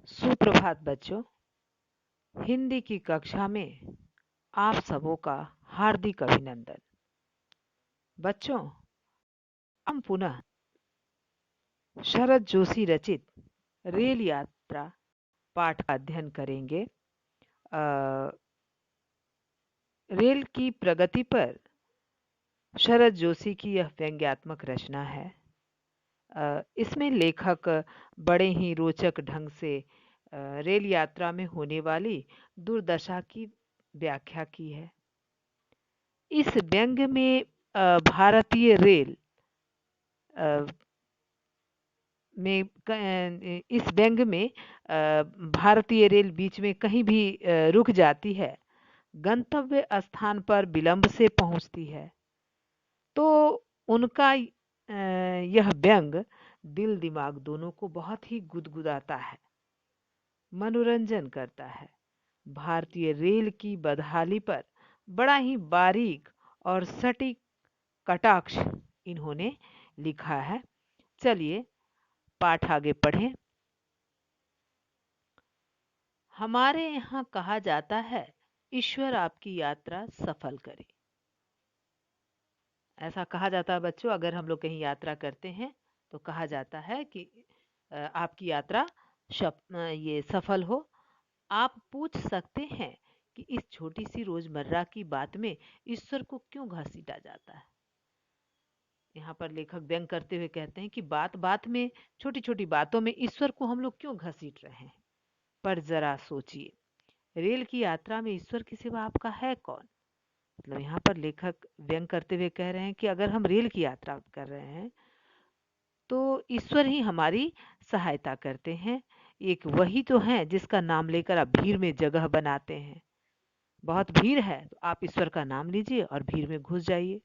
सुप्रभात बच्चों। हिंदी की कक्षा में आप सबों का हार्दिक अभिनंदन। बच्चों, हम पुनः शरद जोशी रचित रेल यात्रा पाठ का अध्ययन करेंगे। रेल की प्रगति पर शरद जोशी की यह व्यंग्यात्मक रचना है। इसमें लेखक बड़े ही रोचक ढंग से रेल यात्रा में होने वाली दुर्दशा की व्याख्या की है। इस व्यंग्य में भारतीय रेल इस व्यंग्य में भारतीय रेल बीच में कहीं भी रुक जाती है, गंतव्य स्थान पर विलंब से पहुंचती है, तो उनका यह व्यंग्य दिल दिमाग दोनों को बहुत ही गुदगुदाता है, मनोरंजन करता है। भारतीय रेल की बदहाली पर बड़ा ही बारीक और सटीक कटाक्ष इन्होंने लिखा है। चलिए पाठ आगे पढ़ें। हमारे यहाँ कहा जाता है, ईश्वर आपकी यात्रा सफल करे। ऐसा कहा जाता है बच्चों, अगर हम लोग कहीं यात्रा करते हैं तो कहा जाता है कि आपकी यात्रा ये सफल हो। आप पूछ सकते हैं कि इस छोटी सी रोजमर्रा की बात में ईश्वर को क्यों घसीटा जाता है। यहाँ पर लेखक व्यंग करते हुए कहते हैं कि बात बात में, छोटी छोटी बातों में ईश्वर को हम लोग क्यों घसीट रहे हैं। पर जरा सोचिए, रेल की यात्रा में ईश्वर के सिवा आपका है कौन। मतलब यहाँ पर लेखक व्यंग करते हुए कह रहे हैं कि अगर हम रेल की यात्रा कर रहे हैं तो ईश्वर ही हमारी सहायता करते हैं। एक वही तो है जिसका नाम लेकर आप भीड़ में जगह बनाते हैं। बहुत भीड़ है तो आप ईश्वर का नाम लीजिए और भीड़ में घुस जाइए।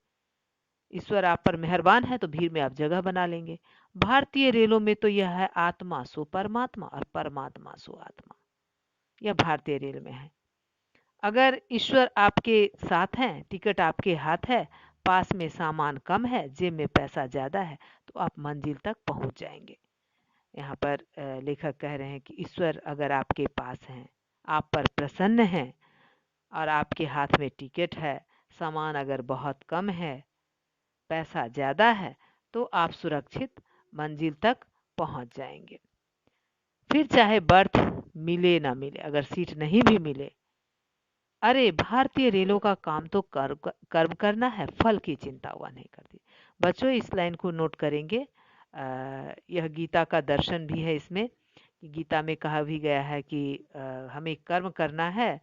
ईश्वर आप पर मेहरबान है तो भीड़ में आप जगह बना लेंगे। भारतीय रेलों में तो यह है, आत्मा सो परमात्मा और परमात्मा सो आत्मा। यह भारतीय रेल में है। अगर ईश्वर आपके साथ हैं, टिकट आपके हाथ है, पास में सामान कम है, जेब में पैसा ज़्यादा है, तो आप मंजिल तक पहुंच जाएंगे। यहाँ पर लेखक कह रहे हैं कि ईश्वर अगर आपके पास हैं, आप पर प्रसन्न हैं और आपके हाथ में टिकट है, सामान अगर बहुत कम है, पैसा ज़्यादा है, तो आप सुरक्षित मंजिल तक पहुंच जाएंगे। फिर चाहे बर्थ मिले ना मिले, अगर सीट नहीं भी मिले, अरे भारतीय रेलों का काम तो कर्म करना है, फल की चिंता वह नहीं करती। बच्चों इस लाइन को नोट करेंगे। यह गीता का दर्शन भी है इसमें। गीता में कहा भी गया है कि हमें कर्म करना है,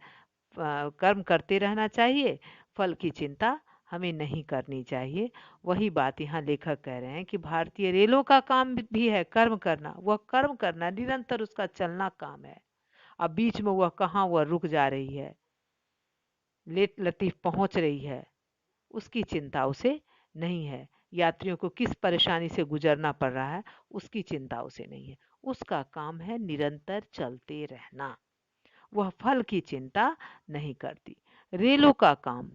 कर्म करते रहना चाहिए, फल की चिंता हमें नहीं करनी चाहिए। वही बात यहाँ लेखक कह रहे हैं कि भारतीय रेलों का काम भी है कर्म करना। वह कर्म करना, निरंतर उसका चलना काम है। अब बीच में वह कहाँ वह रुक जा रही है, लेट लतीफ पहुंच रही है, उसकी चिंता उसे नहीं है। यात्रियों को किस परेशानी से गुजरना पड़ रहा है, उसकी चिंता उसे नहीं है। उसका काम है निरंतर चलते रहना। वह फल की चिंता नहीं करती। रेलों का काम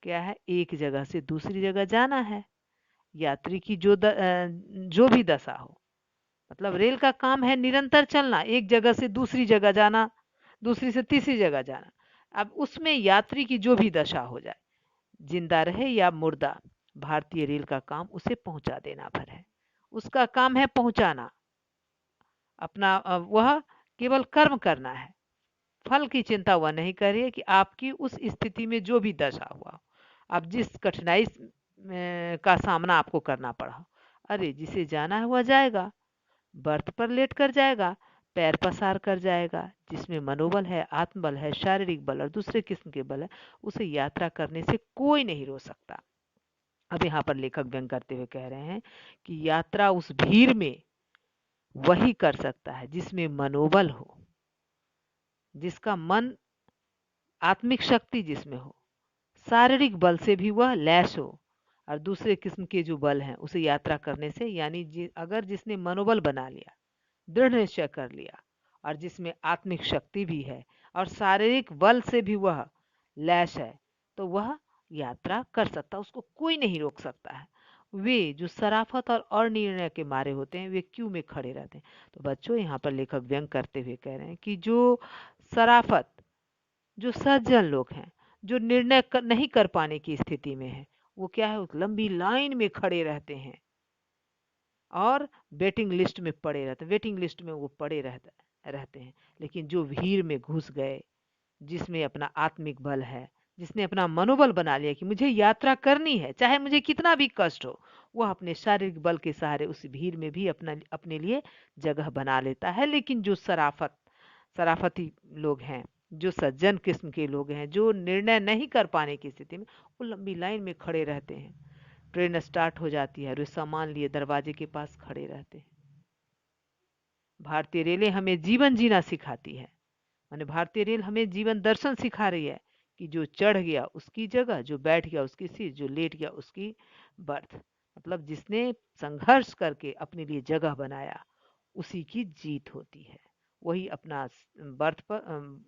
क्या है, एक जगह से दूसरी जगह जाना है। यात्री की जो भी दशा हो, मतलब रेल का काम है निरंतर चलना, एक जगह से दूसरी जगह जाना, दूसरी से तीसरी जगह जाना। अब उसमें यात्री की जो भी दशा हो जाए, जिंदा रहे या मुर्दा, भारतीय रेल का काम उसे पहुंचा देना भर है। उसका काम है पहुंचाना। अपना वह केवल कर्म करना है, फल की चिंता वह नहीं कर रही है कि आपकी उस स्थिति में जो भी दशा हुआ, अब जिस कठिनाई का सामना आपको करना पड़ा, अरे जिसे जाना है वह जाएगा, बर्थ पर लेट कर जाएगा, पैर पसार कर जाएगा। जिसमें मनोबल है, आत्मबल है, शारीरिक बल और दूसरे किस्म के बल है, उसे यात्रा करने से कोई नहीं रोक सकता। अब यहाँ पर लेखक व्यंग करते हुए कह रहे हैं कि यात्रा उस भीड़ में वही कर सकता है जिसमें मनोबल हो, जिसका मन, आत्मिक शक्ति जिसमें हो, शारीरिक बल से भी वह लैस हो, और दूसरे किस्म के जो बल हैं उसे यात्रा करने से, यानी अगर जिसने मनोबल बना लिया, दृढ़ निश्चय कर लिया, और जिसमें आत्मिक शक्ति भी है और शारीरिक बल से भी वह लैस है, तो वह यात्रा कर सकता, उसको कोई नहीं रोक सकता है। वे जो शराफत और अनिर्णय के मारे होते हैं वे क्यों में खड़े रहते हैं। तो बच्चों यहाँ पर लेखक व्यंग करते हुए कह रहे हैं कि जो शराफत, जो सज्जन लोग हैं, जो नहीं कर पाने की स्थिति में है, वो क्या है, उस लंबी लाइन में खड़े रहते हैं और वेटिंग लिस्ट में पड़े रहते हैं, वेटिंग लिस्ट में वो पड़े रहते हैं। लेकिन जो भीड़ में घुस गए, जिसमें अपना आत्मिक बल है, जिसने अपना मनोबल बना लिया कि मुझे यात्रा करनी है चाहे मुझे कितना भी कष्ट हो, वह अपने शारीरिक बल के सहारे उस भीड़ में भी अपने लिए जगह बना लेता है। लेकिन जो शराफती लोग हैं, जो सज्जन किस्म के लोग हैं, जो निर्णय नहीं कर पाने की स्थिति में, वो लंबी लाइन में खड़े रहते हैं। ट्रेन स्टार्ट हो जाती है और वे सामान लिए दरवाजे के पास खड़े रहते हैं। भारतीय रेलें हमें जीवन जीना सिखाती है। माने भारतीय रेल हमें जीवन दर्शन सिखा रही है कि जो चढ़ गया उसकी जगह, जो बैठ गया उसकी सीट, जो लेट गया उसकी बर्थ। मतलब जिसने संघर्ष करके अपने लिए जगह बनाया उसी की जीत होती है। वही अपना बर्थ पर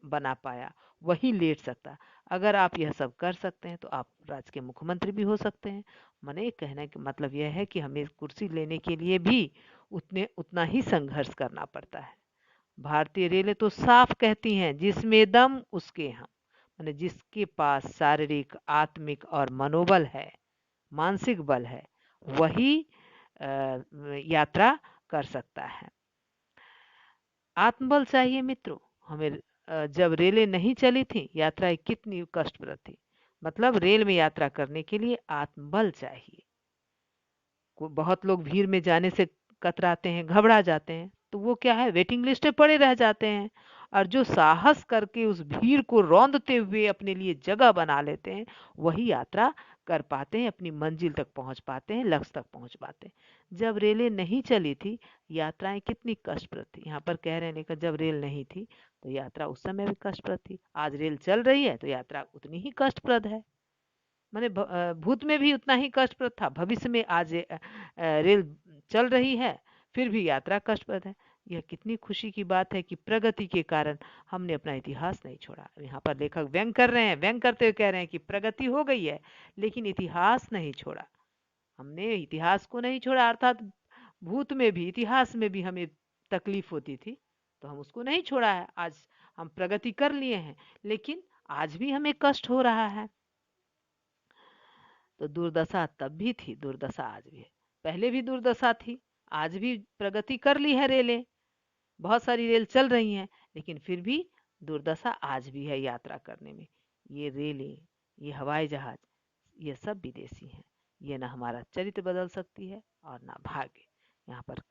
बना पाया, वही लेट सकता। अगर आप यह सब कर सकते हैं तो आप राज्य के मुख्यमंत्री भी हो सकते हैं। मैंने कहने का मतलब यह है कि हमें कुर्सी लेने के लिए भी उतना ही संघर्ष करना पड़ता है। भारतीय रेलें तो साफ कहती हैं, जिसमें दम उसके हम। माने जिसके पास शारीरिक, आत्मिक और मनोबल है, मानसिक बल है, वही यात्रा कर सकता है। आत्मबल चाहिए मित्रों हमें। जब रेलें नहीं चली थी, यात्राएं कितनी कष्टप्रद थी। मतलब रेल में यात्रा करने के लिए आत्मबल चाहिए। बहुत लोग भीड़ में जाने से कतराते हैं, घबरा जाते हैं, तो वो क्या है, वेटिंग लिस्ट में पड़े रह जाते हैं। और जो साहस करके उस भीड़ को रौंदते हुए अपने लिए जगह बना लेते हैं, वही यात्रा कर पाते हैं, अपनी मंजिल तक पहुंच पाते हैं, लक्ष्य तक पहुंच पाते हैं। जब रेलें नहीं चली थी, यात्राएं कितनी कष्टप्रद थी। यहाँ पर कह रहे हैं लेकिन जब रेल नहीं थी तो यात्रा उस समय भी कष्टप्रद थी। आज रेल चल रही है तो यात्रा उतनी ही कष्टप्रद है। माने भूत में भी उतना ही कष्टप्रद था, भविष्य में आज रेल चल रही है फिर भी यात्रा कष्टप्रद है। यह कितनी खुशी की बात है कि प्रगति के कारण हमने अपना इतिहास नहीं छोड़ा। यहाँ पर लेखक व्यंग कर रहे हैं, व्यंग करते हुए कह रहे हैं कि प्रगति हो गई है लेकिन इतिहास नहीं छोड़ा। हमने इतिहास को नहीं छोड़ा, अर्थात भूत में भी, इतिहास में भी हमें तकलीफ होती थी तो हम उसको नहीं छोड़ा है। आज हम प्रगति कर लिए हैं लेकिन आज भी हमें कष्ट हो रहा है। तो दुर्दशा तब भी थी, दुर्दशा आज भी है। पहले भी दुर्दशा थी, आज भी प्रगति कर ली है रेलें, बहुत सारी रेल चल रही हैं, लेकिन फिर भी दुर्दशा आज भी है यात्रा करने में। ये रेलें, ये हवाई जहाज, ये सब विदेशी हैं। ये ना हमारा चरित्र बदल सकती है और ना भाग्य। यहाँ पर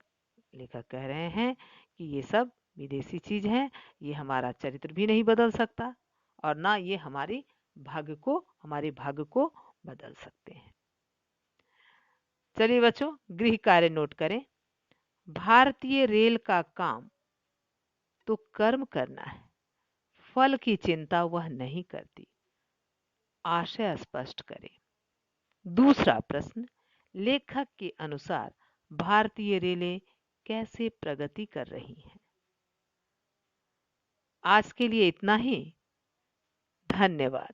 लेखक कह रहे हैं कि ये सब विदेशी चीज है, ये हमारा चरित्र भी नहीं बदल सकता और ना ये हमारे भाग्य को बदल सकते हैं। चलिए बच्चों, गृह कार्य नोट करें। भारतीय रेल का काम तो कर्म करना है, फल की चिंता वह नहीं करती। आशय स्पष्ट करें। दूसरा प्रश्न, लेखक के अनुसार भारतीय रेलें कैसे प्रगति कर रही हैं। आज के लिए इतना ही। धन्यवाद।